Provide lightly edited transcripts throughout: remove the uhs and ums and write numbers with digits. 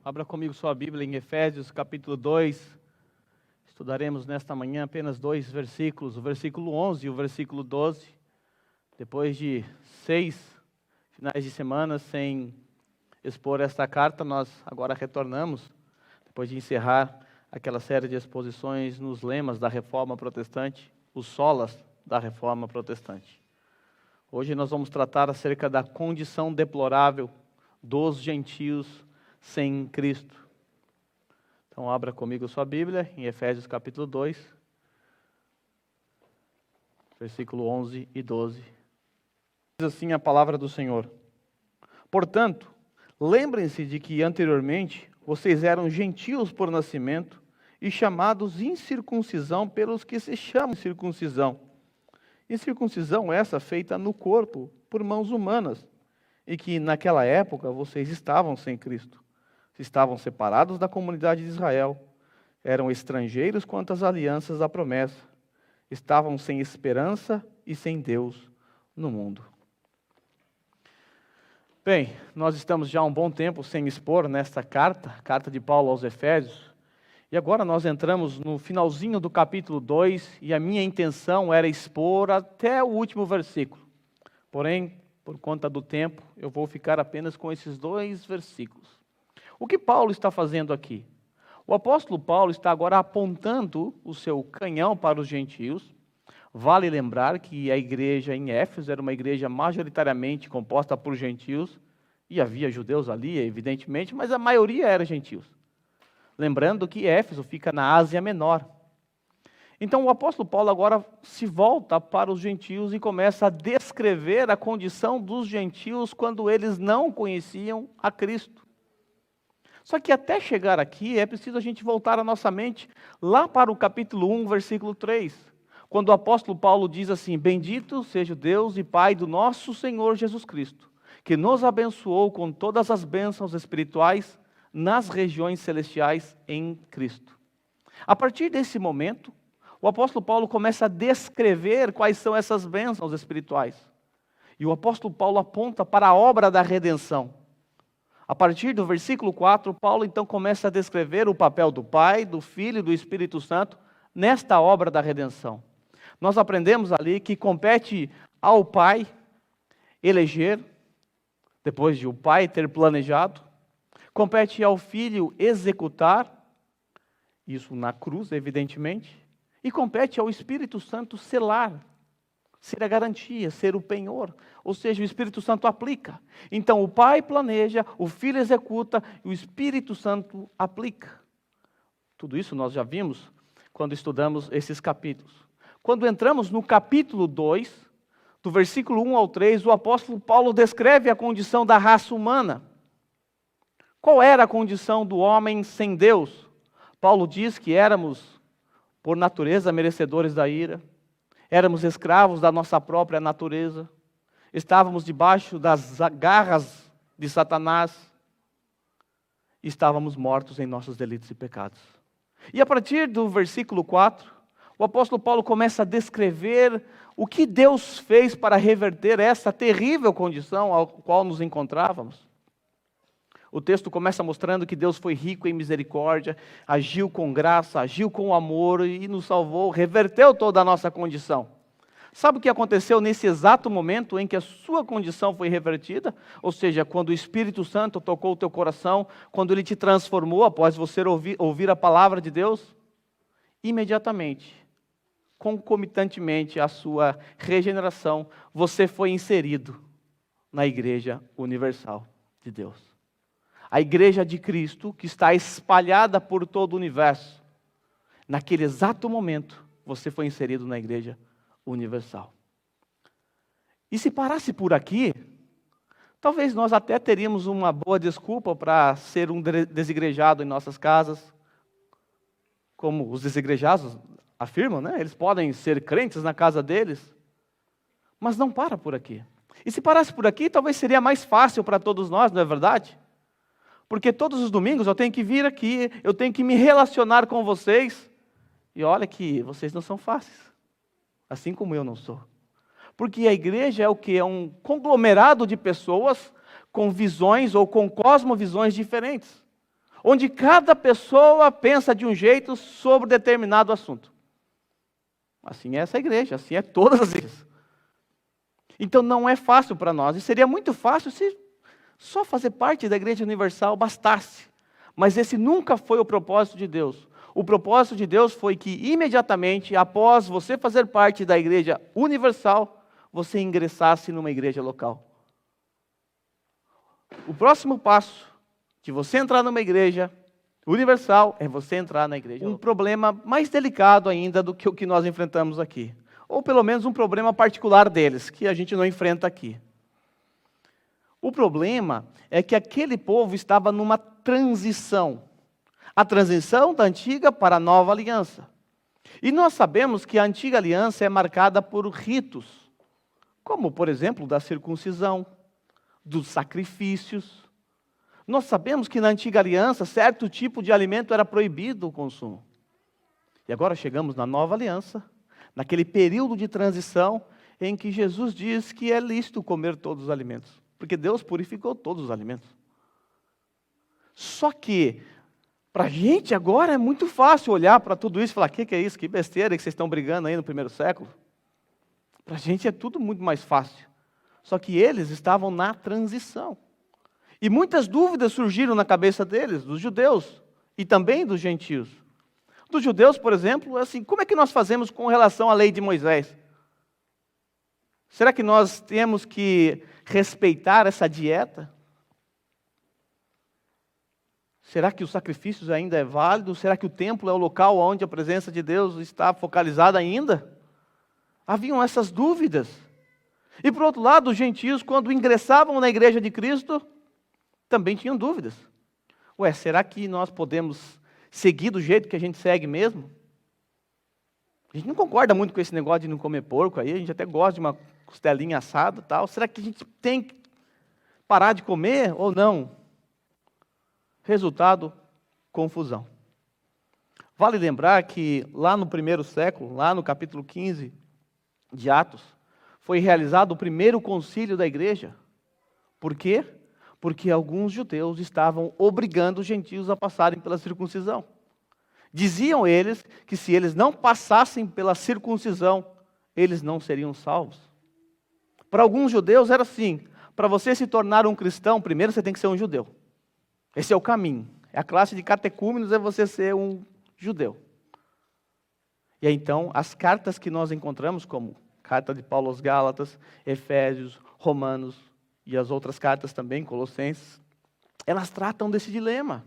Abra comigo sua Bíblia em Efésios capítulo 2. Estudaremos nesta manhã apenas 2 versículos, o versículo 11 e o versículo 12. Depois de 6 finais de semana sem expor esta carta, nós agora retornamos, depois de encerrar aquela série de exposições nos lemas da Reforma Protestante, os solas da Reforma Protestante. Hoje nós vamos tratar acerca da condição deplorável dos gentios sem Cristo. Então abra comigo sua Bíblia em Efésios capítulo 2, versículo 11 e 12. Diz assim a palavra do Senhor: Portanto, lembrem-se de que anteriormente vocês eram gentios por nascimento e chamados incircuncisão pelos que se chamam circuncisão. Incircuncisão essa feita no corpo por mãos humanas, e que naquela época vocês estavam sem Cristo. Estavam separados da comunidade de Israel, eram estrangeiros quanto às alianças da promessa, estavam sem esperança e sem Deus no mundo. Bem, nós estamos já há um bom tempo sem expor nesta carta de Paulo aos Efésios, e agora nós entramos no finalzinho do capítulo 2, e a minha intenção era expor até o último versículo. Porém, por conta do tempo, eu vou ficar apenas com esses 2 versículos. O que Paulo está fazendo aqui? O apóstolo Paulo está agora apontando o seu canhão para os gentios. Vale lembrar que a igreja em Éfeso era uma igreja majoritariamente composta por gentios, e havia judeus ali, evidentemente, mas a maioria era gentios. Lembrando que Éfeso fica na Ásia Menor. Então o apóstolo Paulo agora se volta para os gentios e começa a descrever a condição dos gentios quando eles não conheciam a Cristo. Só que até chegar aqui é preciso a gente voltar a nossa mente lá para o capítulo 1, versículo 3, quando o apóstolo Paulo diz assim: Bendito seja o Deus e Pai do nosso Senhor Jesus Cristo, que nos abençoou com todas as bênçãos espirituais nas regiões celestiais em Cristo. A partir desse momento, o apóstolo Paulo começa a descrever quais são essas bênçãos espirituais. E o apóstolo Paulo aponta para a obra da redenção. A partir do versículo 4, Paulo então começa a descrever o papel do Pai, do Filho e do Espírito Santo nesta obra da redenção. Nós aprendemos ali que compete ao Pai eleger, depois de o Pai ter planejado, compete ao Filho executar, isso na cruz, evidentemente, e compete ao Espírito Santo selar, ser a garantia, ser o penhor, ou seja, o Espírito Santo aplica. Então o Pai planeja, o Filho executa e o Espírito Santo aplica. Tudo isso nós já vimos quando estudamos esses capítulos. Quando entramos no capítulo 2, do versículo 1 ao 3, o apóstolo Paulo descreve a condição da raça humana. Qual era a condição do homem sem Deus? Paulo diz que éramos, por natureza, merecedores da ira. Éramos escravos da nossa própria natureza. Estávamos debaixo das garras de Satanás. Estávamos mortos em nossos delitos e pecados. E a partir do versículo 4, o apóstolo Paulo começa a descrever o que Deus fez para reverter essa terrível condição ao qual nos encontrávamos. O texto começa mostrando que Deus foi rico em misericórdia, agiu com graça, agiu com amor e nos salvou, reverteu toda a nossa condição. Sabe o que aconteceu nesse exato momento em que a sua condição foi revertida? Ou seja, quando o Espírito Santo tocou o teu coração, quando Ele te transformou após você ouvir a palavra de Deus? Imediatamente, concomitantemente à sua regeneração, você foi inserido na Igreja Universal de Deus. A igreja de Cristo, que está espalhada por todo o universo. Naquele exato momento, você foi inserido na igreja universal. E se parasse por aqui, talvez nós até teríamos uma boa desculpa para ser um desigrejado em nossas casas. Como os desigrejados afirmam, né? Eles podem ser crentes na casa deles. Mas não para por aqui. E se parasse por aqui, talvez seria mais fácil para todos nós, não é verdade? Porque todos os domingos eu tenho que vir aqui, eu tenho que me relacionar com vocês. E olha que vocês não são fáceis, assim como eu não sou. Porque a igreja é o quê? É um conglomerado de pessoas com visões ou com cosmovisões diferentes. onde cada pessoa pensa de um jeito sobre determinado assunto. Assim é essa igreja, assim é todas as igrejas. Então não é fácil para nós, e seria muito fácil se só fazer parte da Igreja Universal bastasse. Mas esse nunca foi o propósito de Deus. O propósito de Deus foi que imediatamente após você fazer parte da Igreja Universal, você ingressasse numa igreja local. O próximo passo de você entrar numa igreja universal é você entrar na igreja local. Um problema mais delicado ainda do que o que nós enfrentamos aqui. Ou pelo menos um problema particular deles, que a gente não enfrenta aqui. O problema é que aquele povo estava numa transição. A transição da antiga para a nova aliança. E nós sabemos que a antiga aliança é marcada por ritos, como, por exemplo, da circuncisão, dos sacrifícios. Nós sabemos que na antiga aliança, certo tipo de alimento era proibido o consumo. E agora chegamos na nova aliança, naquele período de transição em que Jesus diz que é lícito comer todos os alimentos, porque Deus purificou todos os alimentos. Só que, para a gente agora é muito fácil olhar para tudo isso e falar, o que é isso, que besteira que vocês estão brigando aí no primeiro século. Para a gente é tudo muito mais fácil. Só que eles estavam na transição. E muitas dúvidas surgiram na cabeça deles, dos judeus, e também dos gentios. Dos judeus, por exemplo, assim, como é que nós fazemos com relação à lei de Moisés? Será que nós temos que respeitar essa dieta? Será que os sacrifícios ainda é válido? Será que o templo é o local onde a presença de Deus está focalizada ainda? Haviam essas dúvidas. E por outro lado, os gentios, quando ingressavam na igreja de Cristo, também tinham dúvidas. Será que nós podemos seguir do jeito que a gente segue mesmo? A gente não concorda muito com esse negócio de não comer porco aí, a gente até gosta de uma costelinha assada e tal. Será que a gente tem que parar de comer ou não? Resultado, confusão. Vale lembrar que lá no primeiro século, lá no capítulo 15 de Atos, foi realizado o primeiro concílio da igreja. Por quê? Porque alguns judeus estavam obrigando os gentios a passarem pela circuncisão. Diziam eles que se eles não passassem pela circuncisão, eles não seriam salvos. Para alguns judeus era assim, para você se tornar um cristão, primeiro você tem que ser um judeu. Esse é o caminho. A classe de catecúmenos é você ser um judeu. E aí, então, as cartas que nós encontramos, como carta de Paulo aos Gálatas, Efésios, Romanos e as outras cartas também, Colossenses, elas tratam desse dilema.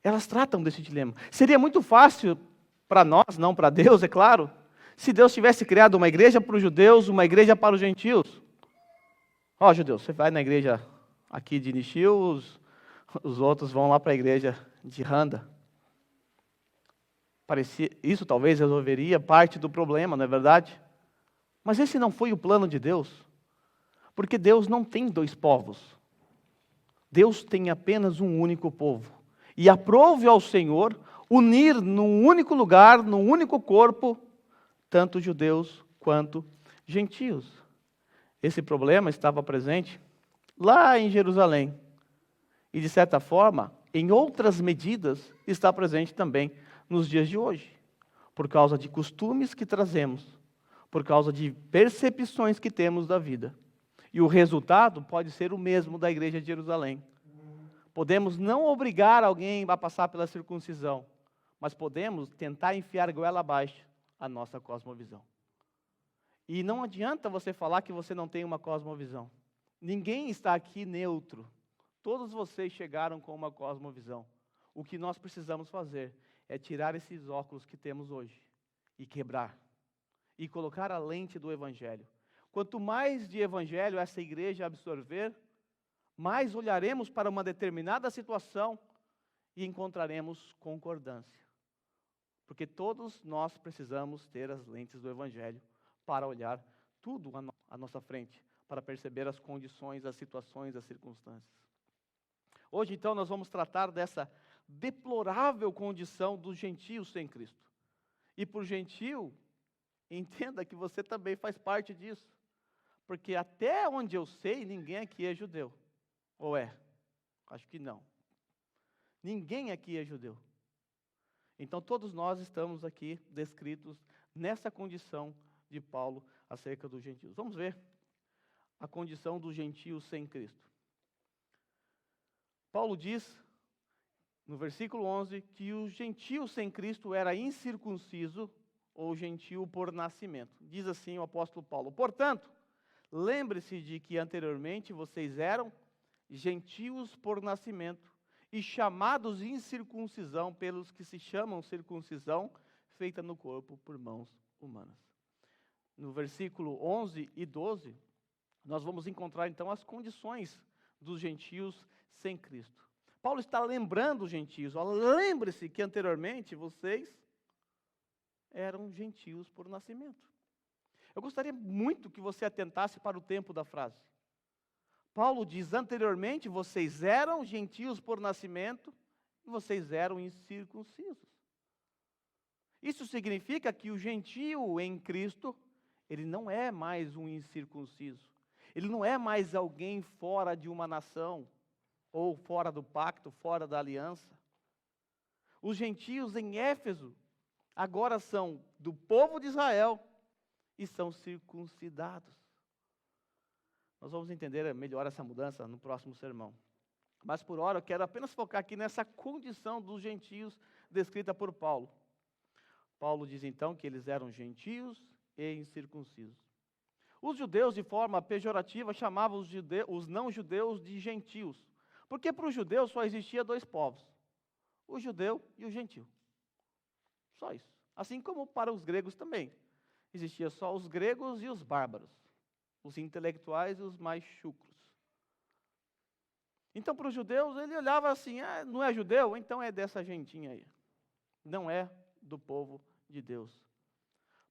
Elas tratam desse dilema. Seria muito fácil para nós, não para Deus, é claro, se Deus tivesse criado uma igreja para os judeus, uma igreja para os gentios. Judeus, você vai na igreja aqui de Nishio, os outros vão lá para a igreja de Randa. Isso talvez resolveria parte do problema, não é verdade? Mas esse não foi o plano de Deus. Porque Deus não tem dois povos. Deus tem apenas um único povo. E aprove ao Senhor unir num único lugar, num único corpo, tanto judeus quanto gentios. Esse problema estava presente lá em Jerusalém. E, de certa forma, em outras medidas, está presente também nos dias de hoje. Por causa de costumes que trazemos, por causa de percepções que temos da vida. E o resultado pode ser o mesmo da igreja de Jerusalém. Podemos não obrigar alguém a passar pela circuncisão, mas podemos tentar enfiar goela abaixo a nossa cosmovisão. E não adianta você falar que você não tem uma cosmovisão. Ninguém está aqui neutro. Todos vocês chegaram com uma cosmovisão. O que nós precisamos fazer é tirar esses óculos que temos hoje e quebrar. E colocar a lente do Evangelho. Quanto mais de Evangelho essa igreja absorver, mais olharemos para uma determinada situação e encontraremos concordância. Porque todos nós precisamos ter as lentes do Evangelho para olhar tudo à nossa frente, para perceber as condições, as situações, as circunstâncias. Hoje, então, nós vamos tratar dessa deplorável condição dos gentios sem Cristo. E por gentio, entenda que você também faz parte disso. Porque até onde eu sei, ninguém aqui é judeu. Ou é? Acho que não. Ninguém aqui é judeu. Então todos nós estamos aqui descritos nessa condição de Paulo acerca dos gentios. Vamos ver a condição dos gentios sem Cristo. Paulo diz, no versículo 11, que o gentio sem Cristo era incircunciso ou gentio por nascimento. Diz assim o apóstolo Paulo: portanto, lembre-se de que anteriormente vocês eram gentios por nascimento e chamados incircuncisão pelos que se chamam circuncisão feita no corpo por mãos humanas. No versículo 11 e 12, nós vamos encontrar então as condições dos gentios sem Cristo. Paulo está lembrando os gentios, lembre-se que anteriormente vocês eram gentios por nascimento. Eu gostaria muito que você atentasse para o tempo da frase. Paulo diz, anteriormente vocês eram gentios por nascimento e vocês eram incircuncisos. Isso significa que o gentio em Cristo, ele não é mais um incircunciso. Ele não é mais alguém fora de uma nação, ou fora do pacto, fora da aliança. Os gentios em Éfeso agora são do povo de Israel e são circuncidados. Nós vamos entender melhor essa mudança no próximo sermão. Mas por hora eu quero apenas focar aqui nessa condição dos gentios descrita por Paulo. Paulo diz então que eles eram gentios e incircuncisos. Os judeus, de forma pejorativa, chamavam os não-judeus de gentios. Porque para os judeus só existia dois povos, o judeu e o gentio. Só isso. Assim como para os gregos também. Existia só os gregos e os bárbaros, os intelectuais e os mais chucros. Então, para os judeus, ele olhava assim, não é judeu? Então é dessa gentinha aí. Não é do povo de Deus.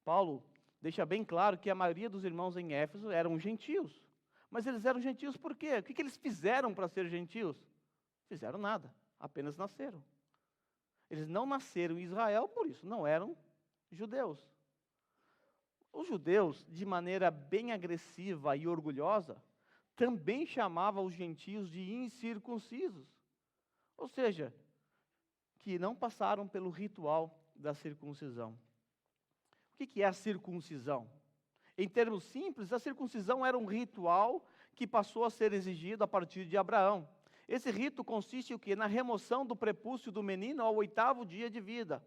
Paulo deixa bem claro que a maioria dos irmãos em Éfeso eram gentios. Mas eles eram gentios por quê? O que eles fizeram para ser gentios? Fizeram nada, apenas nasceram. Eles não nasceram em Israel, por isso não eram judeus. Os judeus, de maneira bem agressiva e orgulhosa, também chamavam os gentios de incircuncisos. Ou seja, que não passaram pelo ritual da circuncisão. O que é a circuncisão? Em termos simples, a circuncisão era um ritual que passou a ser exigido a partir de Abraão. Esse rito consiste o quê? Na remoção do prepúcio do menino ao 8º dia de vida.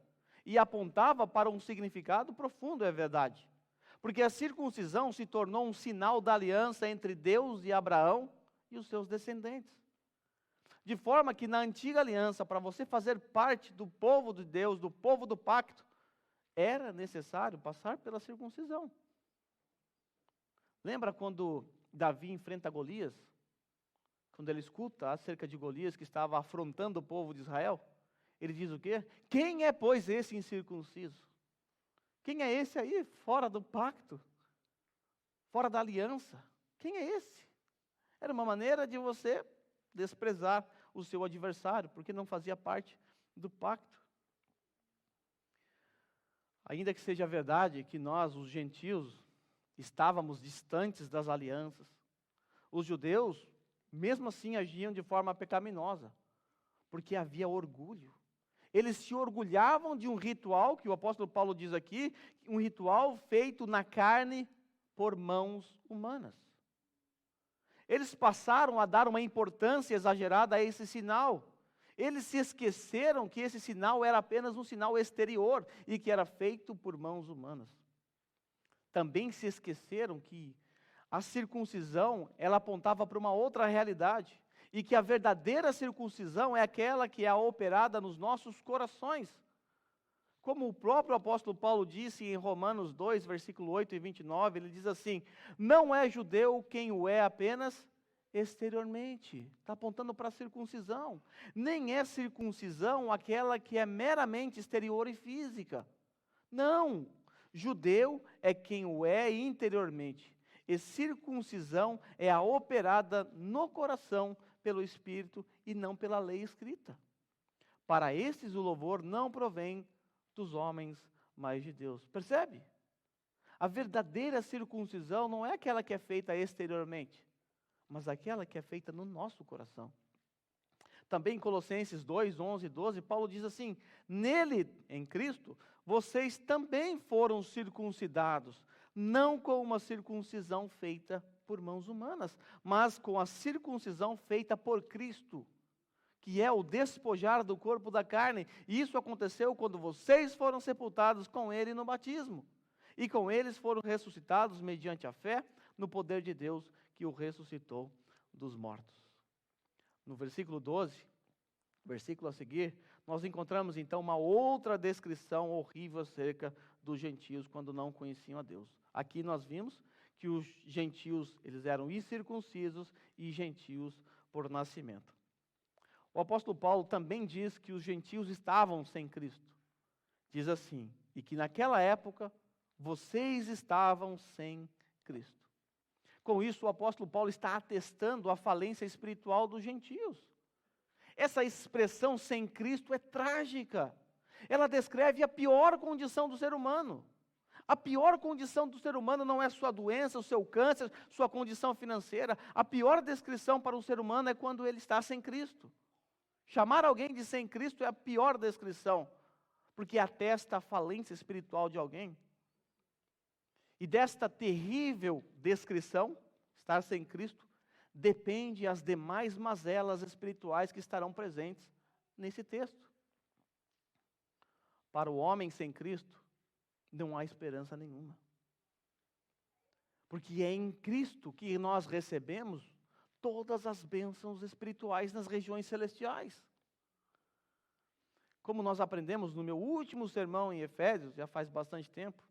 E apontava para um significado profundo, é verdade. Porque a circuncisão se tornou um sinal da aliança entre Deus e Abraão e os seus descendentes. De forma que na antiga aliança, para você fazer parte do povo de Deus, do povo do pacto, era necessário passar pela circuncisão. Lembra quando Davi enfrenta Golias? Quando ele escuta acerca de Golias que estava afrontando o povo de Israel, ele diz o quê? Quem é, pois, esse incircunciso? Quem é esse aí fora do pacto? Fora da aliança? Quem é esse? Era uma maneira de você desprezar o seu adversário, porque não fazia parte do pacto. Ainda que seja verdade que nós, os gentios, estávamos distantes das alianças, os judeus, mesmo assim, agiam de forma pecaminosa, porque havia orgulho. Eles se orgulhavam de um ritual, que o apóstolo Paulo diz aqui, um ritual feito na carne por mãos humanas. Eles passaram a dar uma importância exagerada a esse sinal. Eles se esqueceram que esse sinal era apenas um sinal exterior e que era feito por mãos humanas. Também se esqueceram que a circuncisão, ela apontava para uma outra realidade, e que a verdadeira circuncisão é aquela que é operada nos nossos corações. Como o próprio apóstolo Paulo disse em Romanos 2, versículo 8 e 29, ele diz assim, não é judeu quem o é apenas exteriormente, está apontando para a circuncisão, nem é circuncisão aquela que é meramente exterior e física. Não, judeu é quem o é interiormente, e circuncisão é a operada no coração pelo Espírito e não pela lei escrita. Para estes o louvor não provém dos homens, mas de Deus. Percebe? A verdadeira circuncisão não é aquela que é feita exteriormente, mas aquela que é feita no nosso coração. Também em Colossenses 2, 11 e 12, Paulo diz assim: nele, em Cristo, vocês também foram circuncidados, não com uma circuncisão feita por mãos humanas, mas com a circuncisão feita por Cristo, que é o despojar do corpo da carne. E isso aconteceu quando vocês foram sepultados com ele no batismo. E com eles foram ressuscitados mediante a fé no poder de Deus que o ressuscitou dos mortos. No versículo 12, versículo a seguir, nós encontramos então uma outra descrição horrível acerca dos gentios quando não conheciam a Deus. Aqui nós vimos que os gentios, eles eram incircuncisos e gentios por nascimento. O apóstolo Paulo também diz que os gentios estavam sem Cristo. Diz assim: e que naquela época vocês estavam sem Cristo. Com isso, o apóstolo Paulo está atestando a falência espiritual dos gentios. Essa expressão sem Cristo é trágica. Ela descreve a pior condição do ser humano. A pior condição do ser humano não é sua doença, o seu câncer, sua condição financeira. A pior descrição para o ser humano é quando ele está sem Cristo. Chamar alguém de sem Cristo é a pior descrição, porque atesta a falência espiritual de alguém. E desta terrível descrição, estar sem Cristo, depende as demais mazelas espirituais que estarão presentes nesse texto. Para o homem sem Cristo, não há esperança nenhuma. Porque é em Cristo que nós recebemos todas as bênçãos espirituais nas regiões celestiais. Como nós aprendemos no meu último sermão em Efésios, já faz bastante tempo,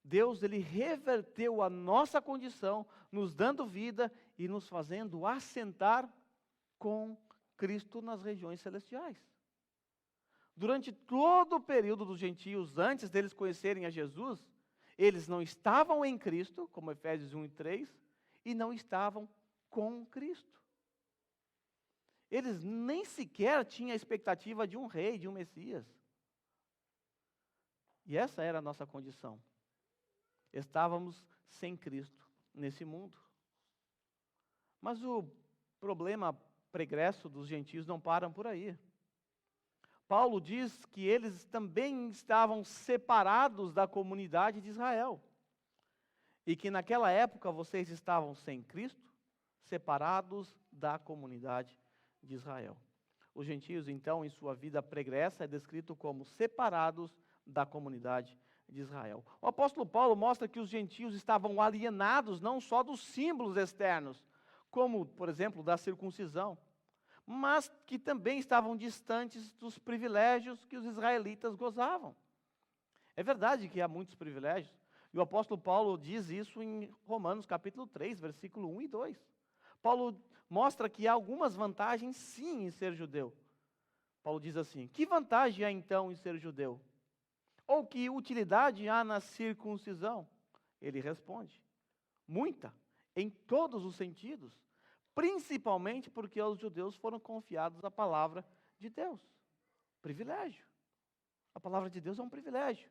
Deus, ele reverteu a nossa condição, nos dando vida e nos fazendo assentar com Cristo nas regiões celestiais. Durante todo o período dos gentios, antes deles conhecerem a Jesus, eles não estavam em Cristo, como Efésios 1 e 3, e não estavam com Cristo. Eles nem sequer tinham a expectativa de um rei, de um Messias. E essa era a nossa condição. Estávamos sem Cristo nesse mundo. Mas o problema pregresso dos gentios não para por aí. Paulo diz que eles também estavam separados da comunidade de Israel. E que naquela época vocês estavam sem Cristo, separados da comunidade de Israel. Os gentios, então, em sua vida pregressa, é descrito como separados da comunidade de Israel. O apóstolo Paulo mostra que os gentios estavam alienados não só dos símbolos externos, como, por exemplo, da circuncisão, mas que também estavam distantes dos privilégios que os israelitas gozavam. É verdade que há muitos privilégios, e o apóstolo Paulo diz isso em Romanos capítulo 3, versículo 1 e 2. Paulo mostra que há algumas vantagens sim em ser judeu. Paulo diz assim: que vantagem há então em ser judeu? Ou que utilidade há na circuncisão? Ele responde: muita, em todos os sentidos, principalmente porque aos judeus foram confiados a palavra de Deus. Privilégio. A palavra de Deus é um privilégio.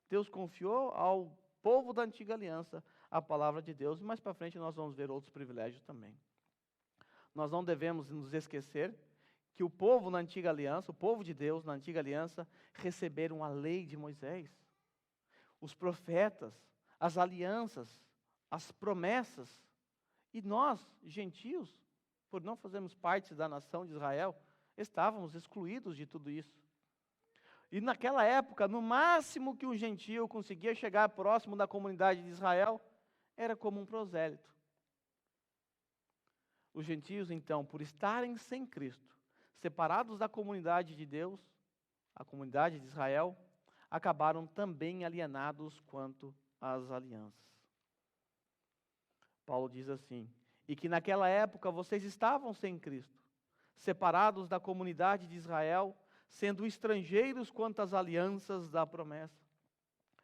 Deus confiou ao povo da antiga aliança a palavra de Deus, e mais para frente nós vamos ver outros privilégios também. Nós não devemos nos esquecer que o povo na antiga aliança, o povo de Deus na antiga aliança, receberam a lei de Moisés, os profetas, as alianças, as promessas. E nós, gentios, por não fazermos parte da nação de Israel, estávamos excluídos de tudo isso. E naquela época, no máximo que um gentio conseguia chegar próximo da comunidade de Israel, era como um prosélito. Os gentios, então, por estarem sem Cristo, separados da comunidade de Deus, a comunidade de Israel, acabaram também alienados quanto às alianças. Paulo diz assim: e que naquela época vocês estavam sem Cristo, separados da comunidade de Israel, sendo estrangeiros quanto às alianças da promessa.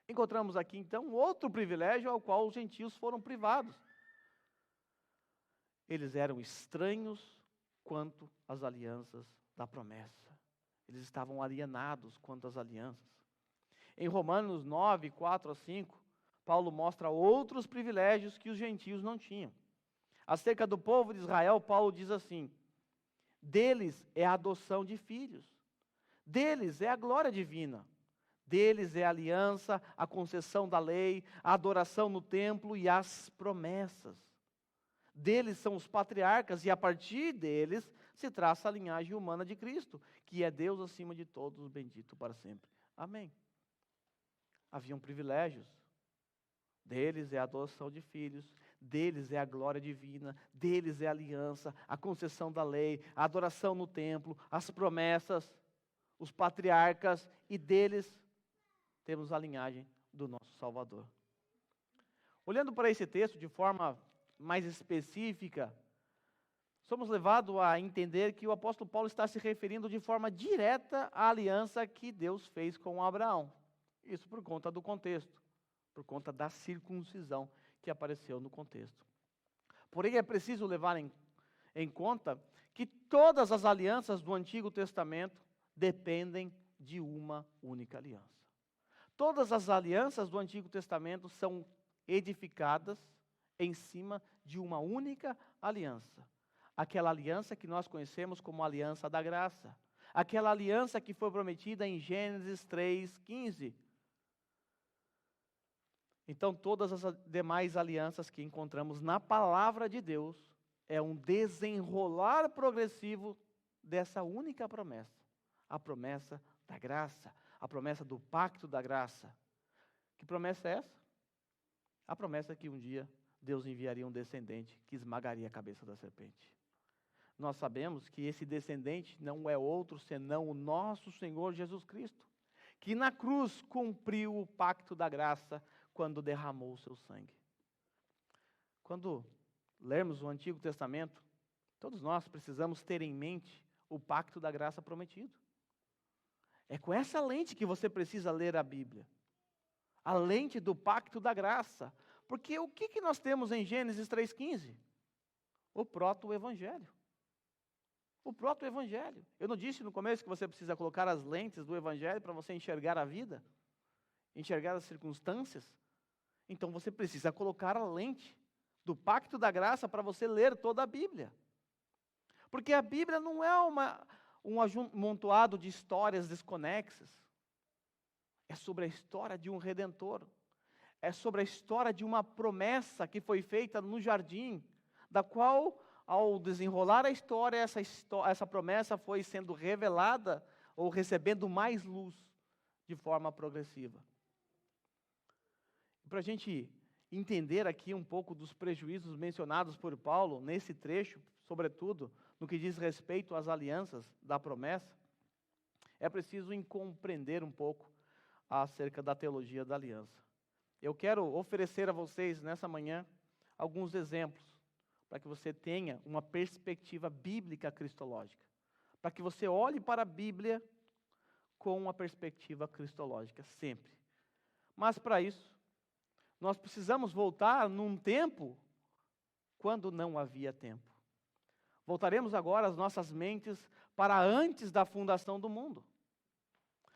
Encontramos aqui então outro privilégio ao qual os gentios foram privados. Eles eram estranhos quanto às alianças da promessa. Eles estavam alienados quanto às alianças. Em Romanos 9, 4 a 5, Paulo mostra outros privilégios que os gentios não tinham. Acerca do povo de Israel, Paulo diz assim: Deles é a adoção de filhos. Deles é a glória divina. Deles é a aliança, a concessão da lei, a adoração no templo e as promessas. Deles são os patriarcas, e a partir deles se traça a linhagem humana de Cristo, que é Deus acima de todos, bendito para sempre. Amém. Haviam privilégios. Deles é a adoção de filhos, deles é a glória divina, deles é a aliança, a concessão da lei, a adoração no templo, as promessas, os patriarcas, e deles temos a linhagem do nosso Salvador. Olhando para esse texto de forma mais específica, somos levados a entender que o apóstolo Paulo está se referindo de forma direta à aliança que Deus fez com Abraão. Isso por conta do contexto, por conta da circuncisão que apareceu no contexto. Porém, é preciso levar em conta que todas as alianças do Antigo Testamento dependem de uma única aliança. Todas as alianças do Antigo Testamento são edificadas em cima de uma única aliança. Aquela aliança que nós conhecemos como a aliança da graça. Aquela aliança que foi prometida em Gênesis 3:15. Então, todas as demais alianças que encontramos na palavra de Deus é um desenrolar progressivo dessa única promessa. A promessa da graça, a promessa do pacto da graça. Que promessa é essa? A promessa que um dia Deus enviaria um descendente que esmagaria a cabeça da serpente. Nós sabemos que esse descendente não é outro senão o nosso Senhor Jesus Cristo, que na cruz cumpriu o pacto da graça quando derramou o seu sangue. Quando lermos o Antigo Testamento, todos nós precisamos ter em mente o pacto da graça prometido. É com essa lente que você precisa ler a Bíblia. A lente do pacto da graça. Porque o que nós temos em Gênesis 3:15? O proto-evangelho. O proto-evangelho. Eu não disse no começo que você precisa colocar as lentes do evangelho para você enxergar a vida? Enxergar as circunstâncias? Então você precisa colocar a lente do pacto da graça para você ler toda a Bíblia. Porque a Bíblia não é um amontoado de histórias desconexas. É sobre a história de um Redentor. É sobre a história de uma promessa que foi feita no jardim, da qual, ao desenrolar a história, essa promessa foi sendo revelada ou recebendo mais luz de forma progressiva. Para a gente entender aqui um pouco dos prejuízos mencionados por Paulo nesse trecho, sobretudo no que diz respeito às alianças da promessa, é preciso compreender um pouco acerca da teologia da aliança. Eu quero oferecer a vocês nessa manhã alguns exemplos para que você tenha uma perspectiva bíblica cristológica, para que você olhe para a Bíblia com uma perspectiva cristológica sempre. Mas para isso, nós precisamos voltar num tempo quando não havia tempo. Voltaremos agora as nossas mentes para antes da fundação do mundo.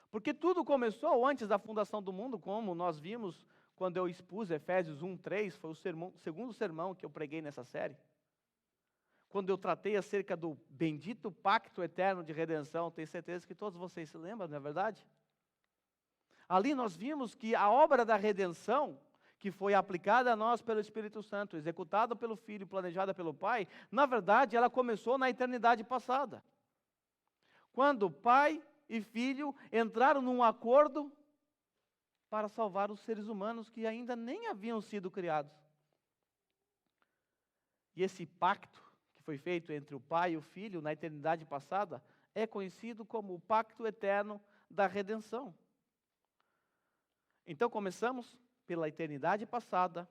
Porque tudo começou antes da fundação do mundo, como nós vimos quando eu expus Efésios 1:3, foi o segundo sermão que eu preguei nessa série. Quando eu tratei acerca do bendito pacto eterno de redenção, tenho certeza que todos vocês se lembram, não é verdade? Ali nós vimos que a obra da redenção, que foi aplicada a nós pelo Espírito Santo, executada pelo Filho, planejada pelo Pai, na verdade ela começou na eternidade passada. Quando Pai e Filho entraram num acordo para salvar os seres humanos que ainda nem haviam sido criados. E esse pacto que foi feito entre o Pai e o Filho na eternidade passada é conhecido como o pacto eterno da redenção. Então começamos pela eternidade passada,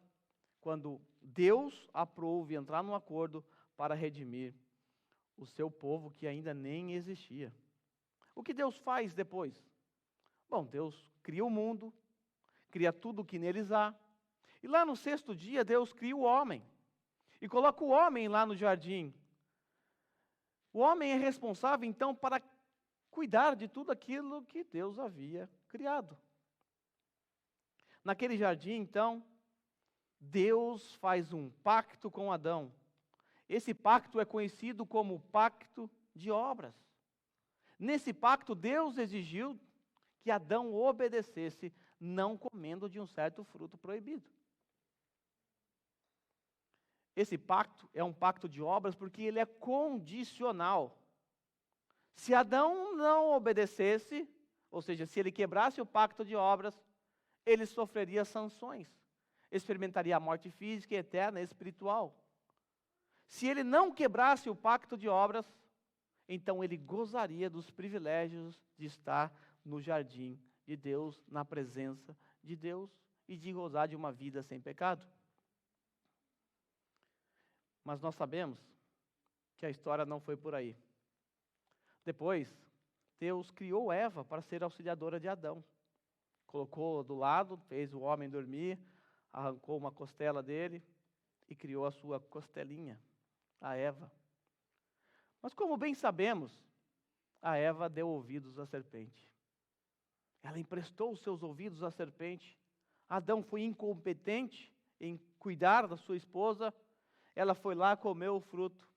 quando Deus aprove entrar num acordo para redimir o seu povo que ainda nem existia. O que Deus faz depois? Bom, Deus cria o mundo, cria tudo o que neles há, e lá no sexto dia Deus cria o homem, e coloca o homem lá no jardim. O homem é responsável então para cuidar de tudo aquilo que Deus havia criado. Naquele jardim, então, Deus faz um pacto com Adão. Esse pacto é conhecido como o pacto de obras. Nesse pacto, Deus exigiu que Adão obedecesse, não comendo de um certo fruto proibido. Esse pacto é um pacto de obras porque ele é condicional. Se Adão não obedecesse, ou seja, se ele quebrasse o pacto de obras, ele sofreria sanções, experimentaria a morte física, eterna e espiritual. Se ele não quebrasse o pacto de obras, então ele gozaria dos privilégios de estar no jardim de Deus, na presença de Deus, e de gozar de uma vida sem pecado. Mas nós sabemos que a história não foi por aí. Depois, Deus criou Eva para ser auxiliadora de Adão. Colocou do lado, fez o homem dormir, arrancou uma costela dele e criou a sua costelinha, a Eva. Mas como bem sabemos, a Eva deu ouvidos à serpente. Ela emprestou os seus ouvidos à serpente. Adão foi incompetente em cuidar da sua esposa. Ela foi lá, comeu o fruto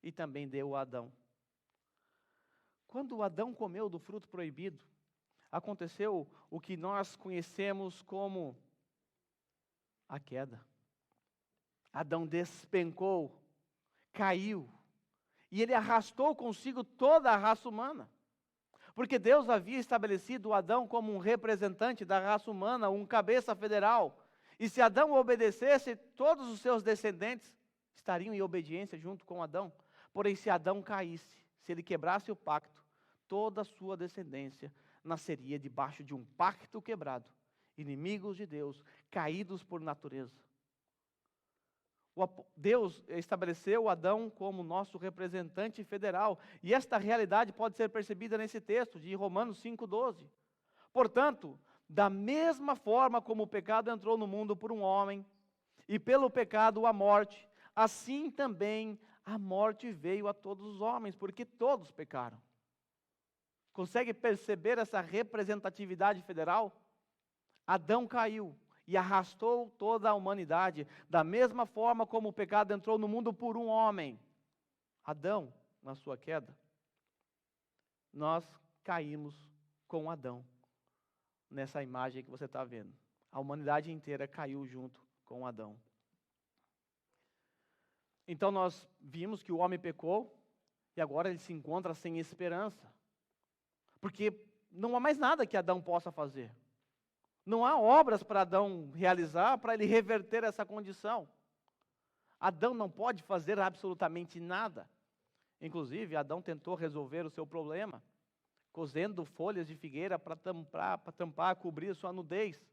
e também deu a Adão. Quando Adão comeu do fruto proibido, aconteceu o que nós conhecemos como a queda. Adão despencou, caiu, e ele arrastou consigo toda a raça humana. Porque Deus havia estabelecido Adão como um representante da raça humana, um cabeça federal. E se Adão obedecesse, todos os seus descendentes estariam em obediência junto com Adão. Porém, se Adão caísse, se ele quebrasse o pacto, toda a sua descendência nasceria debaixo de um pacto quebrado, inimigos de Deus, caídos por natureza. Deus estabeleceu Adão como nosso representante federal, e esta realidade pode ser percebida nesse texto de Romanos 5,12. Portanto, da mesma forma como o pecado entrou no mundo por um homem, e pelo pecado a morte, assim também a morte veio a todos os homens, porque todos pecaram. Consegue perceber essa representatividade federal? Adão caiu e arrastou toda a humanidade, da mesma forma como o pecado entrou no mundo por um homem, Adão, na sua queda. Nós caímos com Adão, nessa imagem que você está vendo. A humanidade inteira caiu junto com Adão. Então nós vimos que o homem pecou, e agora ele se encontra sem esperança. Porque não há mais nada que Adão possa fazer. Não há obras para Adão realizar para ele reverter essa condição. Adão não pode fazer absolutamente nada. Inclusive, Adão tentou resolver o seu problema, cozendo folhas de figueira para tampar, cobrir sua nudez.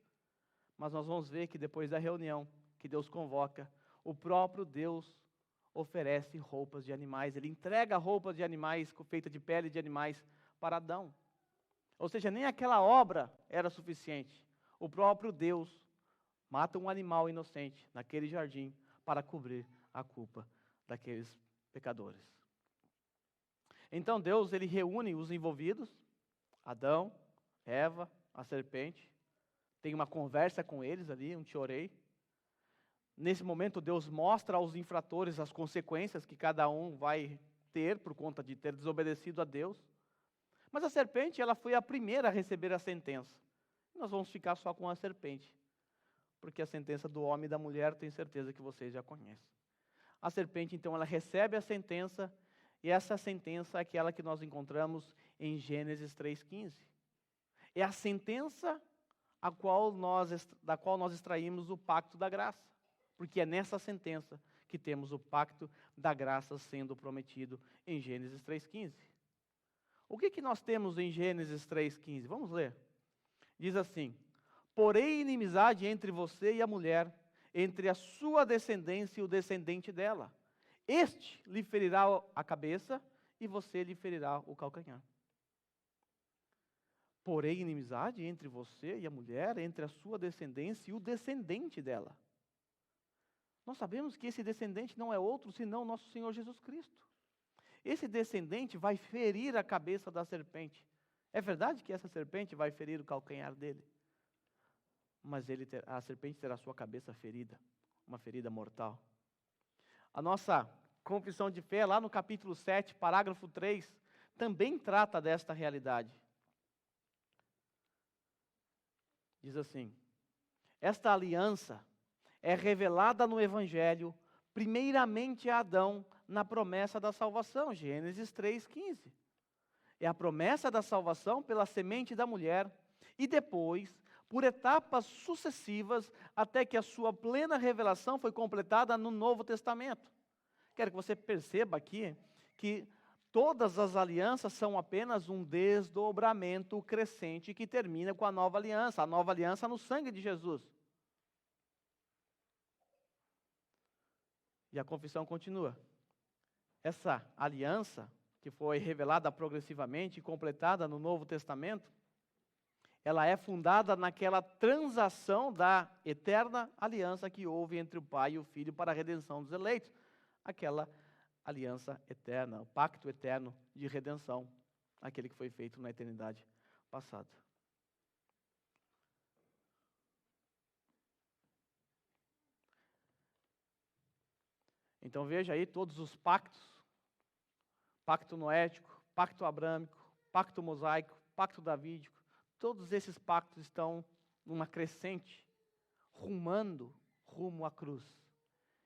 Mas nós vamos ver que depois da reunião que Deus convoca, o próprio Deus oferece roupas de animais. Ele entrega roupas de animais, feitas de pele de animais, para Adão. Ou seja, nem aquela obra era suficiente. O próprio Deus mata um animal inocente naquele jardim para cobrir a culpa daqueles pecadores. Então Deus, ele reúne os envolvidos, Adão, Eva, a serpente, tem uma conversa com eles ali, um teorei. Nesse momento Deus mostra aos infratores as consequências que cada um vai ter por conta de ter desobedecido a Deus. Mas a serpente, ela foi a primeira a receber a sentença. Nós vamos ficar só com a serpente, porque a sentença do homem e da mulher, tenho certeza que vocês já conhecem. A serpente, então, ela recebe a sentença, e essa sentença é aquela que nós encontramos em Gênesis 3,15. É a sentença da qual nós extraímos o pacto da graça, porque é nessa sentença que temos o pacto da graça sendo prometido em Gênesis 3,15. O que nós temos em Gênesis 3,15? Vamos ler. Diz assim: porém inimizade entre você e a mulher, entre a sua descendência e o descendente dela. Este lhe ferirá a cabeça e você lhe ferirá o calcanhar. Porém inimizade entre você e a mulher, entre a sua descendência e o descendente dela. Nós sabemos que esse descendente não é outro senão nosso Senhor Jesus Cristo. Esse descendente vai ferir a cabeça da serpente. É verdade que essa serpente vai ferir o calcanhar dele, mas a serpente terá sua cabeça ferida, uma ferida mortal. A nossa Confissão de Fé, lá no capítulo 7, parágrafo 3, também trata desta realidade. Diz assim: esta aliança é revelada no Evangelho, primeiramente a Adão, na promessa da salvação, Gênesis 3,15. É a promessa da salvação pela semente da mulher, e depois, por etapas sucessivas, até que a sua plena revelação foi completada no Novo Testamento. Quero que você perceba aqui que todas as alianças são apenas um desdobramento crescente que termina com a nova aliança no sangue de Jesus. E a confissão continua. Essa aliança, que foi revelada progressivamente e completada no Novo Testamento, ela é fundada naquela transação da eterna aliança que houve entre o Pai e o Filho para a redenção dos eleitos. Aquela aliança eterna, o pacto eterno de redenção, aquele que foi feito na eternidade passada. Então veja aí todos os pactos: pacto noético, pacto abrâmico, pacto mosaico, pacto davídico. Todos esses pactos estão numa crescente, rumo à cruz,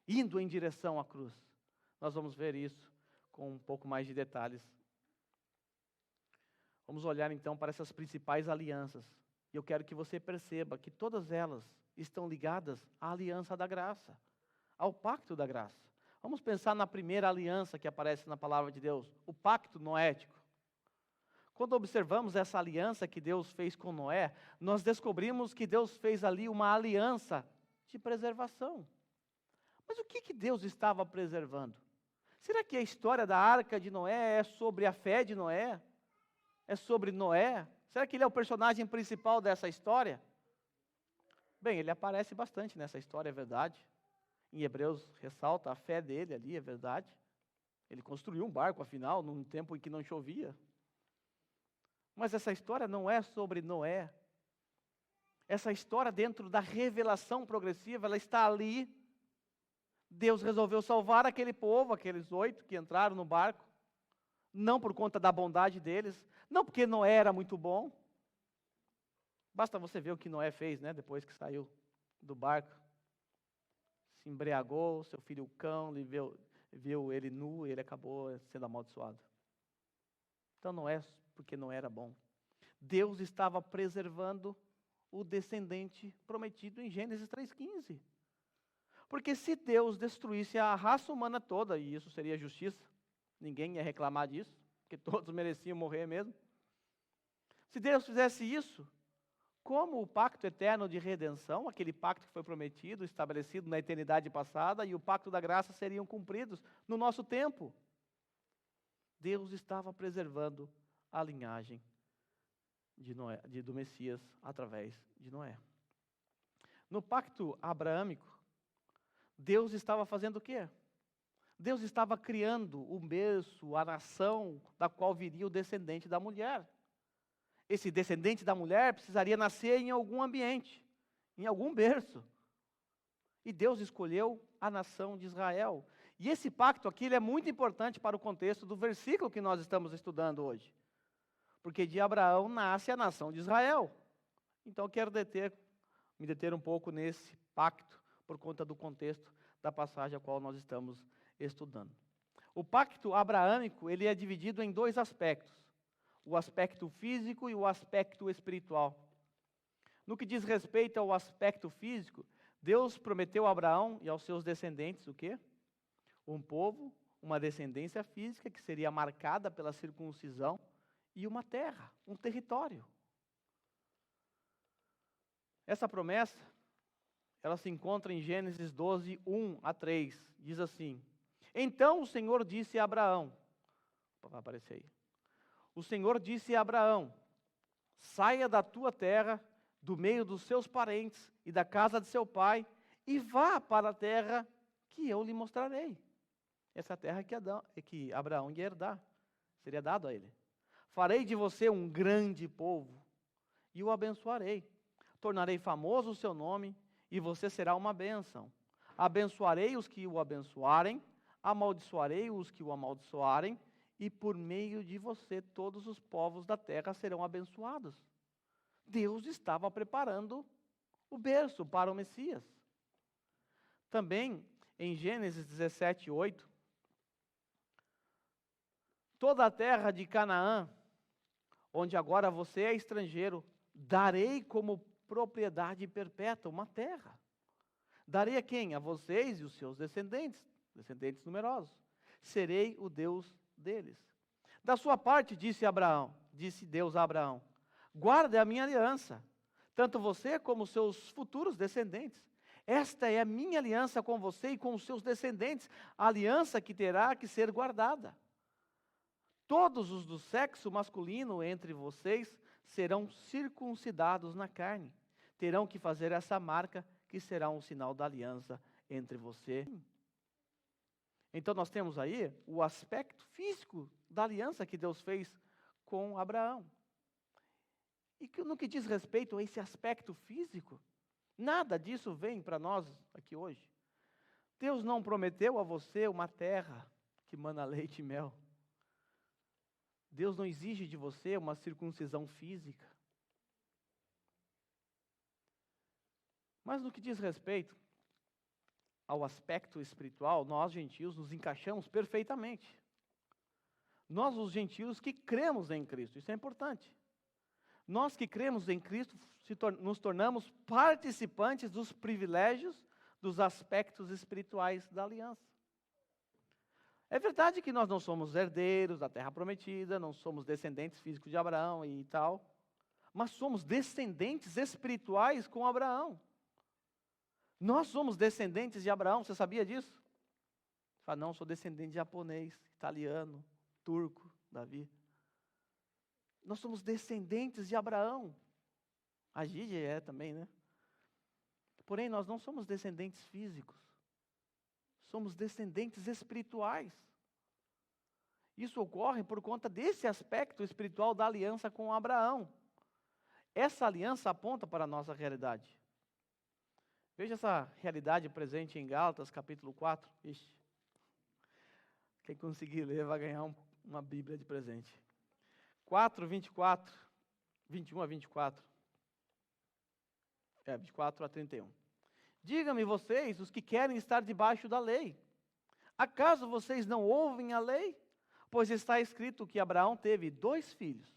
indo em direção à cruz. Nós vamos ver isso com um pouco mais de detalhes. Vamos olhar então para essas principais alianças. E eu quero que você perceba que todas elas estão ligadas à aliança da graça, ao pacto da graça. Vamos pensar na primeira aliança que aparece na palavra de Deus, o pacto noético. Quando observamos essa aliança que Deus fez com Noé, nós descobrimos que Deus fez ali uma aliança de preservação. Mas o que Deus estava preservando? Será que a história da arca de Noé é sobre a fé de Noé? É sobre Noé? Será que ele é o personagem principal dessa história? Bem, ele aparece bastante nessa história, é verdade. Em Hebreus ressalta a fé dele ali, é verdade. Ele construiu um barco, afinal, num tempo em que não chovia. Mas essa história não é sobre Noé. Essa história, dentro da revelação progressiva, ela está ali. Deus resolveu salvar aquele povo, aqueles 8 que entraram no barco, não por conta da bondade deles, não porque Noé era muito bom. Basta você ver o que Noé fez, né, depois que saiu do barco. Se embriagou, seu filho o cão, viu ele nu e ele acabou sendo amaldiçoado. Então não é porque não era bom. Deus estava preservando o descendente prometido em Gênesis 3,15. Porque se Deus destruísse a raça humana toda, e isso seria justiça, ninguém ia reclamar disso, porque todos mereciam morrer mesmo. Se Deus fizesse isso, como o pacto eterno de redenção, aquele pacto que foi prometido, estabelecido na eternidade passada, e o pacto da graça seriam cumpridos no nosso tempo. Deus estava preservando a linhagem do Messias através de Noé. No pacto abraâmico, Deus estava fazendo o quê? Deus estava criando o berço, a nação da qual viria o descendente da mulher. Esse descendente da mulher precisaria nascer em algum ambiente, em algum berço. E Deus escolheu a nação de Israel. E esse pacto aqui ele é muito importante para o contexto do versículo que nós estamos estudando hoje. Porque de Abraão nasce a nação de Israel. Então eu quero me deter um pouco nesse pacto, por conta do contexto da passagem a qual nós estamos estudando. O pacto abraâmico ele é dividido em 2 aspectos. O aspecto físico e o aspecto espiritual. No que diz respeito ao aspecto físico, Deus prometeu a Abraão e aos seus descendentes o quê? Um povo, uma descendência física que seria marcada pela circuncisão e uma terra, um território. Essa promessa, ela se encontra em Gênesis 12, 1-3. Diz assim: então o Senhor disse a Abraão, vai aparecer aí. O Senhor disse a Abraão: saia da tua terra, do meio dos seus parentes e da casa de seu pai, e vá para a terra que eu lhe mostrarei. Essa terra que Abraão ia herdar, seria dado a ele. Farei de você um grande povo, e o abençoarei. Tornarei famoso o seu nome, e você será uma bênção. Abençoarei os que o abençoarem, amaldiçoarei os que o amaldiçoarem, e por meio de você todos os povos da terra serão abençoados. Deus estava preparando o berço para o Messias. Também, em Gênesis 17, 8, toda a terra de Canaã, onde agora você é estrangeiro, darei como propriedade perpétua, uma terra. Darei a quem? A vocês e os seus descendentes numerosos. Serei o Deus deles. Da sua parte, disse Deus a Abraão, guarde a minha aliança, tanto você como os seus futuros descendentes. Esta é a minha aliança com você e com os seus descendentes, a aliança que terá que ser guardada. Todos os do sexo masculino entre vocês serão circuncidados na carne. Terão que fazer essa marca, que será um sinal da aliança entre você. Então nós temos aí o aspecto físico da aliança que Deus fez com Abraão. E no que diz respeito a esse aspecto físico, nada disso vem para nós aqui hoje. Deus não prometeu a você uma terra que mana leite e mel. Deus não exige de você uma circuncisão física. Mas no que diz respeito ao aspecto espiritual, nós gentios nos encaixamos perfeitamente. Nós, os gentios que cremos em Cristo, isso é importante. Nós que cremos em Cristo nos tornamos participantes dos privilégios, dos aspectos espirituais da aliança. É verdade que nós não somos herdeiros da terra prometida, não somos descendentes físicos de Abraão e tal, mas somos descendentes espirituais com Abraão. Nós somos descendentes de Abraão, você sabia disso? Você fala, não, sou descendente de japonês, italiano, turco, Davi. Nós somos descendentes de Abraão. A Gide é também, né? Porém, nós não somos descendentes físicos. Somos descendentes espirituais. Isso ocorre por conta desse aspecto espiritual da aliança com Abraão. Essa aliança aponta para a nossa realidade. Veja essa realidade presente em Gálatas, capítulo 4. Ixi. Quem conseguir ler vai ganhar uma Bíblia de presente. 4, 24, 21 a 24. 24 a 31. Digam-me vocês, os que querem estar debaixo da lei. Acaso vocês não ouvem a lei? Pois está escrito que Abraão teve 2 filhos.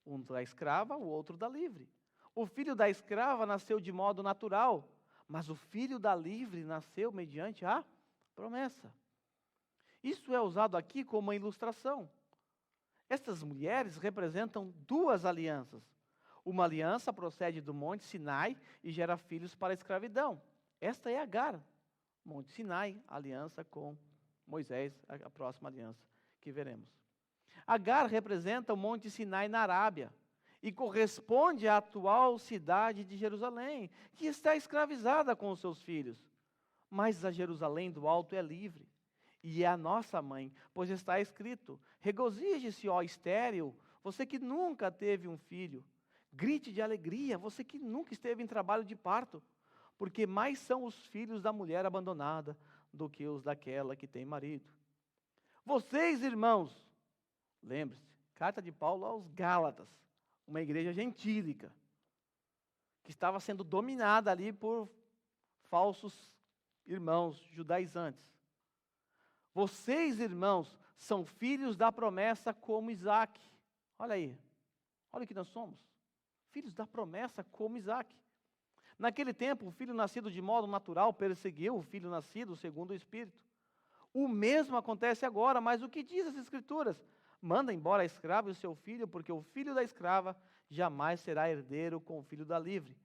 Um da escrava, o outro da livre. O filho da escrava nasceu de modo natural, mas o filho da livre nasceu mediante a promessa. Isso é usado aqui como uma ilustração. Estas mulheres representam 2 alianças. Uma aliança procede do Monte Sinai e gera filhos para a escravidão. Esta é Agar, Monte Sinai, aliança com Moisés, a próxima aliança que veremos. Agar representa o Monte Sinai na Arábia e corresponde à atual cidade de Jerusalém, que está escravizada com os seus filhos. Mas a Jerusalém do alto é livre. E é a nossa mãe, pois está escrito, regozije-se, ó estéril, você que nunca teve um filho. Grite de alegria, você que nunca esteve em trabalho de parto, porque mais são os filhos da mulher abandonada do que os daquela que tem marido. Vocês, irmãos, lembre-se, carta de Paulo aos Gálatas, uma igreja gentílica, que estava sendo dominada ali por falsos irmãos judaizantes. Vocês, irmãos, são filhos da promessa como Isaac. Olha aí, olha o que nós somos. Filhos da promessa como Isaac. Naquele tempo, o filho nascido de modo natural perseguiu o filho nascido segundo o Espírito. O mesmo acontece agora, mas o que diz as Escrituras? Manda embora a escrava e o seu filho, porque o filho da escrava jamais será herdeiro com o filho da livre.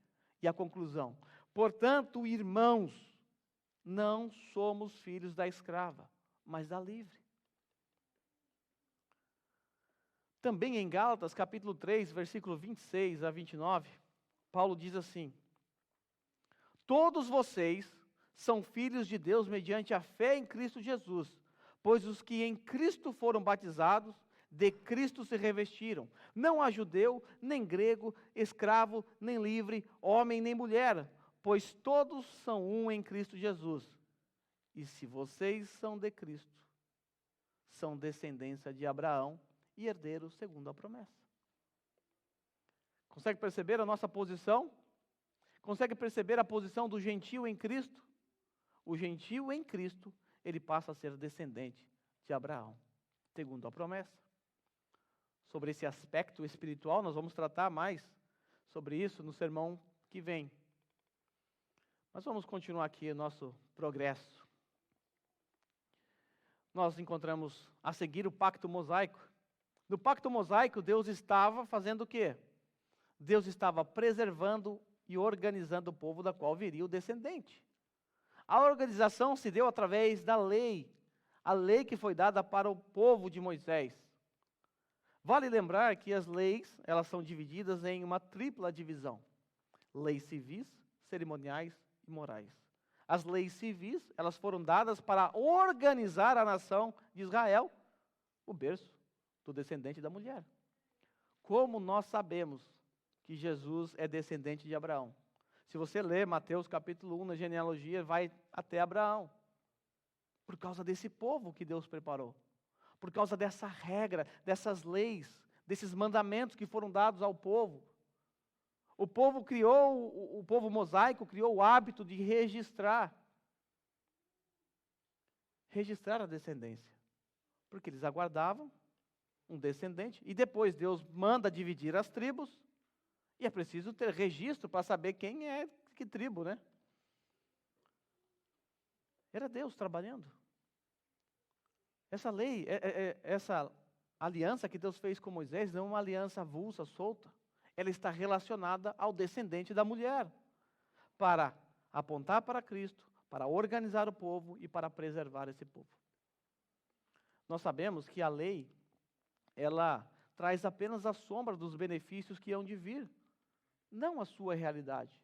E a conclusão, portanto, irmãos, não somos filhos da escrava, mas da livre. Também em Gálatas, capítulo 3, versículo 26 a 29, Paulo diz assim, todos vocês são filhos de Deus mediante a fé em Cristo Jesus, pois os que em Cristo foram batizados, de Cristo se revestiram. Não há judeu, nem grego, escravo, nem livre, homem, nem mulher, pois todos são um em Cristo Jesus. E se vocês são de Cristo, são descendência de Abraão e herdeiros segundo a promessa. Consegue perceber a nossa posição? Consegue perceber a posição do gentio em Cristo? O gentio em Cristo, ele passa a ser descendente de Abraão, segundo a promessa. Sobre esse aspecto espiritual, nós vamos tratar mais sobre isso no sermão que vem. Mas vamos continuar aqui o nosso progresso. Nós encontramos a seguir o pacto mosaico. No pacto mosaico, Deus estava fazendo o quê? Deus estava preservando e organizando o povo da qual viria o descendente. A organização se deu através da lei, a lei que foi dada para o povo de Moisés. Vale lembrar que as leis, elas são divididas em uma tripla divisão: leis civis, cerimoniais e morais. As leis civis, elas foram dadas para organizar a nação de Israel, o berço do descendente da mulher. Como nós sabemos que Jesus é descendente de Abraão? Se você ler Mateus capítulo 1 na genealogia, vai até Abraão. Por causa desse povo que Deus preparou. Por causa dessa regra, dessas leis, desses mandamentos que foram dados ao povo. O povo mosaico criou o hábito de registrar a descendência. Porque eles aguardavam um descendente, e depois Deus manda dividir as tribos, e é preciso ter registro para saber quem é que tribo, né? Era Deus trabalhando. Essa lei, essa aliança que Deus fez com Moisés não é uma aliança avulsa, solta. Ela está relacionada ao descendente da mulher, para apontar para Cristo, para organizar o povo e para preservar esse povo. Nós sabemos que a lei, ela traz apenas a sombra dos benefícios que hão de vir, não a sua realidade.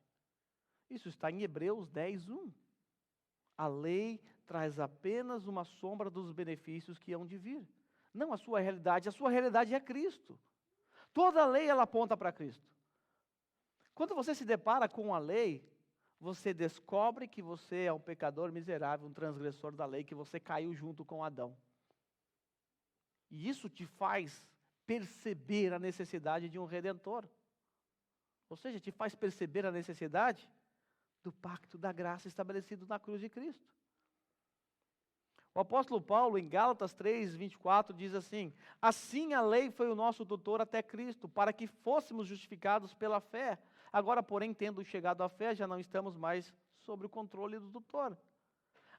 Isso está em Hebreus 10:1. A lei traz apenas uma sombra dos benefícios que hão de vir, não a sua realidade. A sua realidade é Cristo. Toda a lei, ela aponta para Cristo. Quando você se depara com a lei, você descobre que você é um pecador miserável, um transgressor da lei, que você caiu junto com Adão. E isso te faz perceber a necessidade de um Redentor. Ou seja, te faz perceber a necessidade do pacto da graça estabelecido na cruz de Cristo. O apóstolo Paulo, em Gálatas 3:24, diz assim: assim a lei foi o nosso tutor até Cristo, para que fôssemos justificados pela fé. Agora, porém, tendo chegado à fé, já não estamos mais sob o controle do tutor.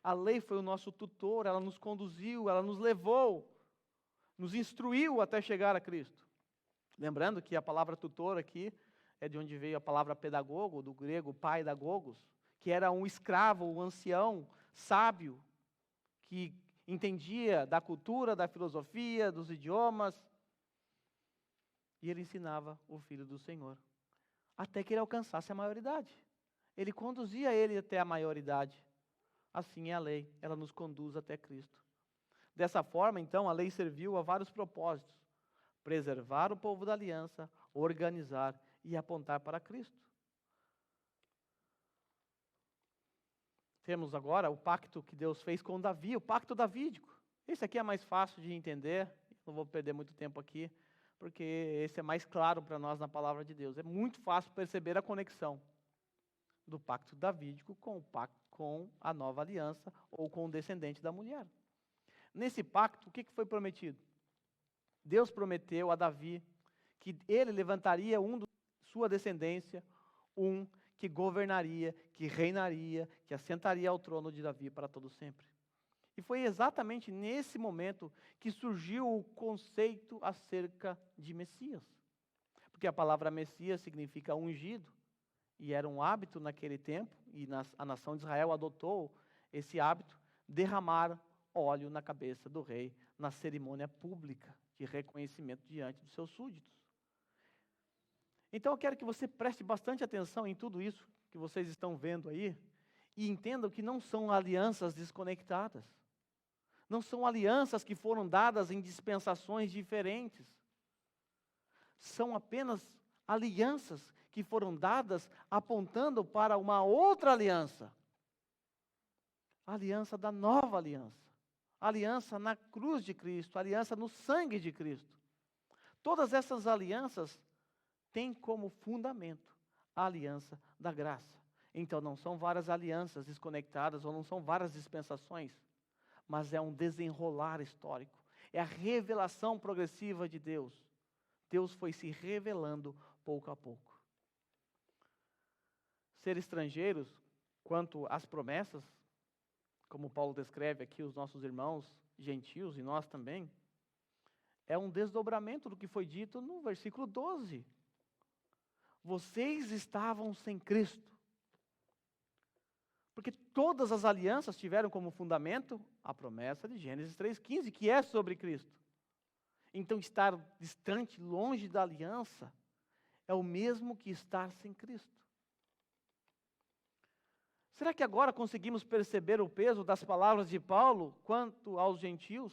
A lei foi o nosso tutor, ela nos conduziu, ela nos levou, nos instruiu até chegar a Cristo. Lembrando que a palavra tutor aqui é de onde veio a palavra pedagogo, do grego paidagogos, que era um escravo, um ancião, sábio, que entendia da cultura, da filosofia, dos idiomas, e ele ensinava o Filho do Senhor, até que ele alcançasse a maioridade. Ele conduzia ele até a maioridade. Assim é a lei, ela nos conduz até Cristo. Dessa forma, então, a lei serviu a vários propósitos: preservar o povo da aliança, organizar e apontar para Cristo. Temos agora o pacto que Deus fez com Davi, o pacto davídico. Esse aqui é mais fácil de entender, não vou perder muito tempo aqui, porque esse é mais claro para nós na palavra de Deus. É muito fácil perceber a conexão do pacto davídico com a nova aliança ou com o descendente da mulher. Nesse pacto, o que foi prometido? Deus prometeu a Davi que ele levantaria sua descendência, que governaria, que reinaria, que assentaria ao trono de Davi para todo sempre. E foi exatamente nesse momento que surgiu o conceito acerca de Messias. Porque a palavra Messias significa ungido, e era um hábito naquele tempo, e a nação de Israel adotou esse hábito, derramar óleo na cabeça do rei na cerimônia pública de reconhecimento diante dos seus súditos. Então eu quero que você preste bastante atenção em tudo isso que vocês estão vendo aí e entendam que não são alianças desconectadas. Não são alianças que foram dadas em dispensações diferentes. São apenas alianças que foram dadas apontando para uma outra aliança. A aliança da nova aliança. A aliança na cruz de Cristo, a aliança no sangue de Cristo. Todas essas alianças têm como fundamento a aliança da graça. Então não são várias alianças desconectadas ou não são várias dispensações, mas é um desenrolar histórico. É a revelação progressiva de Deus. Deus foi se revelando pouco a pouco. Ser estrangeiros, quanto às promessas, como Paulo descreve aqui os nossos irmãos gentios e nós também, é um desdobramento do que foi dito no versículo 12. Vocês estavam sem Cristo. Porque todas as alianças tiveram como fundamento a promessa de Gênesis 3,15, que é sobre Cristo. Então, estar distante, longe da aliança, é o mesmo que estar sem Cristo. Será que agora conseguimos perceber o peso das palavras de Paulo quanto aos gentios?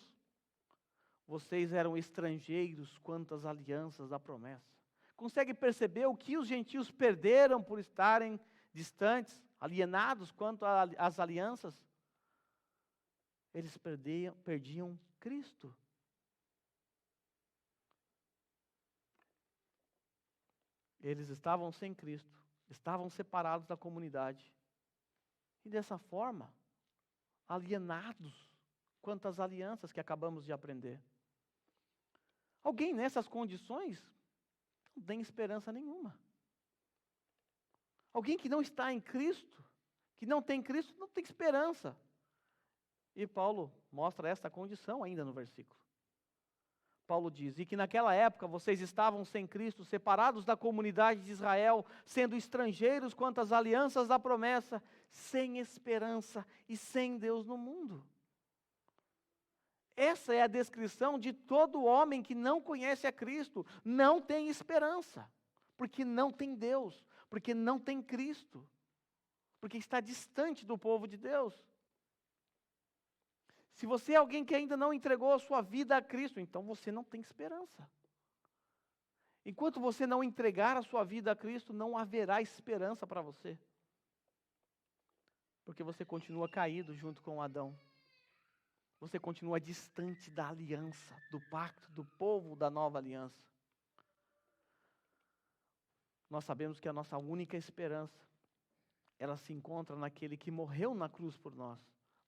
Vocês eram estrangeiros quanto às alianças da promessa. Consegue perceber o que os gentios perderam por estarem distantes, alienados quanto às alianças? Eles perdiam Cristo. Eles estavam sem Cristo, estavam separados da comunidade. E dessa forma, alienados quanto às alianças que acabamos de aprender. Alguém nessas condições não tem esperança nenhuma. Alguém que não está em Cristo, que não tem Cristo, não tem esperança. E Paulo mostra esta condição ainda no versículo. Paulo diz, e que naquela época vocês estavam sem Cristo, separados da comunidade de Israel, sendo estrangeiros quanto às alianças da promessa, sem esperança e sem Deus no mundo. Essa é a descrição de todo homem que não conhece a Cristo, não tem esperança, porque não tem Deus, porque não tem Cristo, porque está distante do povo de Deus. Se você é alguém que ainda não entregou a sua vida a Cristo, então você não tem esperança. Enquanto você não entregar a sua vida a Cristo, não haverá esperança para você. Porque você continua caído junto com Adão. Você continua distante da aliança, do pacto, do povo da nova aliança. Nós sabemos que a nossa única esperança, ela se encontra naquele que morreu na cruz por nós,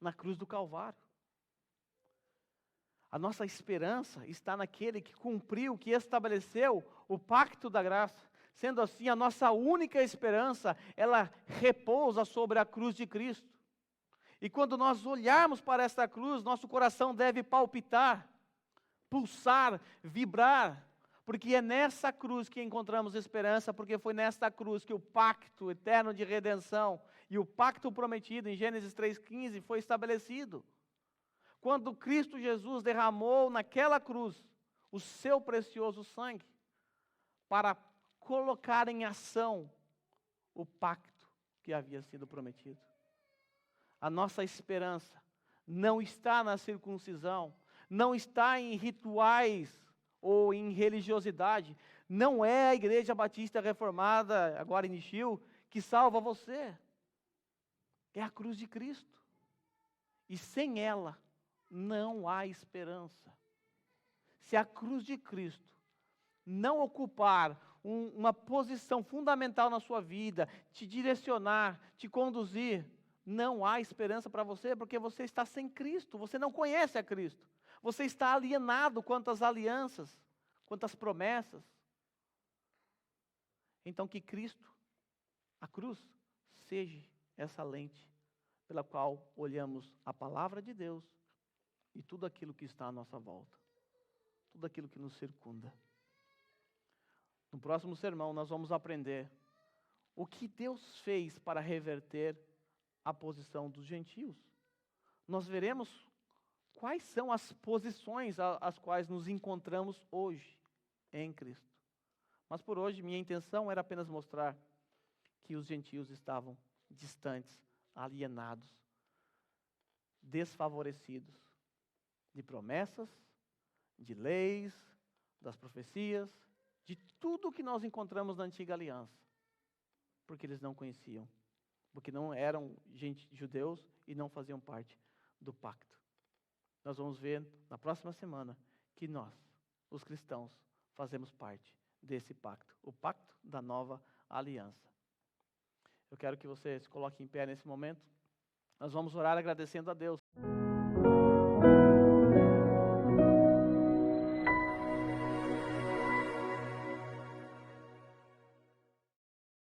na cruz do Calvário. A nossa esperança está naquele que cumpriu, que estabeleceu o pacto da graça. Sendo assim, a nossa única esperança, ela repousa sobre a cruz de Cristo. E quando nós olharmos para esta cruz, nosso coração deve palpitar, pulsar, vibrar, porque é nessa cruz que encontramos esperança, porque foi nesta cruz que o pacto eterno de redenção e o pacto prometido em Gênesis 3,15 foi estabelecido. Quando Cristo Jesus derramou naquela cruz o seu precioso sangue para colocar em ação o pacto que havia sido prometido. A nossa esperança não está na circuncisão, não está em rituais ou em religiosidade. Não é a Igreja Batista Reformada, agora em Nishio, que salva você. É a cruz de Cristo. E sem ela, não há esperança. Se a cruz de Cristo não ocupar uma posição fundamental na sua vida, te direcionar, te conduzir, não há esperança para você, porque você está sem Cristo, você não conhece a Cristo. Você está alienado quanto às alianças, quanto às promessas. Então que Cristo, a cruz, seja essa lente pela qual olhamos a palavra de Deus e tudo aquilo que está à nossa volta, tudo aquilo que nos circunda. No próximo sermão nós vamos aprender o que Deus fez para reverter a posição dos gentios. Nós veremos quais são as posições às quais nos encontramos hoje em Cristo. Mas por hoje minha intenção era apenas mostrar que os gentios estavam distantes, alienados, desfavorecidos de promessas, de leis, das profecias, de tudo que nós encontramos na antiga aliança, porque eles não conheciam porque não eram judeus e não faziam parte do pacto. Nós vamos ver na próxima semana que nós, os cristãos, fazemos parte desse pacto, o pacto da nova aliança. Eu quero que você se coloque em pé nesse momento. Nós vamos orar agradecendo a Deus